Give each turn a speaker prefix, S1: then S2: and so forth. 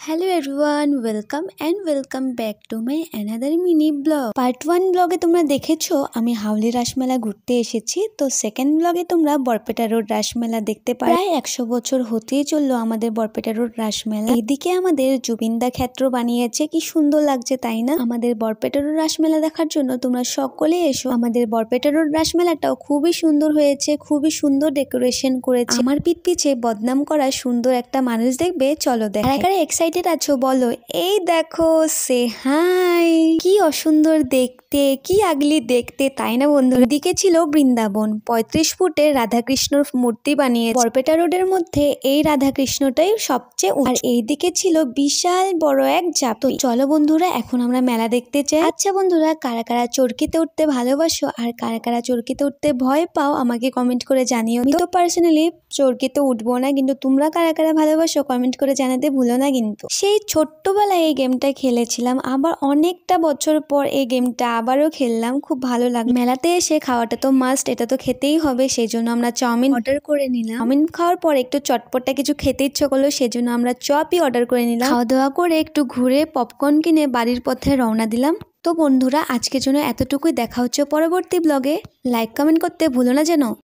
S1: Hello everyone, welcome back to my another mini blog. Part 1 ব্লগে তোমরা দেখেছো আমি হাউলি রাসমেলা ঘুরতে এসেছি। তো সেকেন্ড ব্লগে তোমরা বরপেটা রোড রাসমেলা দেখতে পাই। প্রায় 100 বছর হতেই চললো আমাদের বরপেটা রোড রাসমেলা। এইদিকে আমাদের জুবিনদা ক্ষেত্র বানিয়েছে, কি সুন্দর লাগছে তাই না? আমাদের বরপেটা রোড রাসমেলা দেখার জন্য তোমরা সকলে এসো। আমাদের বরপেটা রোড রাসমেলাটাও খুবই সুন্দর হয়েছে, খুবই সুন্দর ডেকোরেশন করেছে। আমার পিছে বদনাম করা সুন্দর একটা মানুষ দেখবে, চলো দেখাই। এক্সাইটেড আছো বলো? এই দেখো, সে হাই। কি অসুন্দর দেখতে, কি আগলি দেখতে তাই না বন্ধু? এদিকে ছিল বৃন্দাবন, 35 ফুটের রাধাকৃষ্ণর মূর্তি বানিয়ে বরপেটা রোডের মধ্যে এই রাধাকৃষ্ণটাই সবচেয়ে উঁচু। আর এইদিকে ছিল বিশাল বড় এক জাপ। চলো বন্ধুরা, এখন আমরা মেলা দেখতে চাই। আচ্ছা বন্ধুরা, কারা কারা চরকিতে উঠতে ভালোবাসো আর কারা কারা চরকিতে উঠতে ভয় পাও আমাকে কমেন্ট করে জানিও। আমি তো পার্সোনালি চরকিতে উঠবো না, কিন্তু তোমরা কারা কারা ভালোবাসো কমেন্ট করে জানাতে ভুলো না। কিন্তু সেই ছোট্টবেলায় এই গেমটা খেলেছিলাম, আবার অনেকটা বছর পর এই গেমটা আবারও খেললাম, খুব ভালো লাগে। মেলাতে এসে খাওয়াটা তো মাস্ট, এটা তো খেতেই হবে। সেই জন্য আমরা চাউমিন অর্ডার করে নিলাম। চাউমিন খাওয়ার পর একটু চটপটা কিছু খেতে ইচ্ছে করলো, সেই জন্য আমরা চপই অর্ডার করে নিলাম। খাওয়া দাওয়া করে একটু ঘুরে পপকর্ন কিনে বাড়ির পথে রওনা দিলাম। তো বন্ধুরা, আজকের জন্য এতটুকুই। দেখা হচ্ছে পরবর্তী ব্লগে। লাইক কমেন্ট করতে ভুলো না যেন।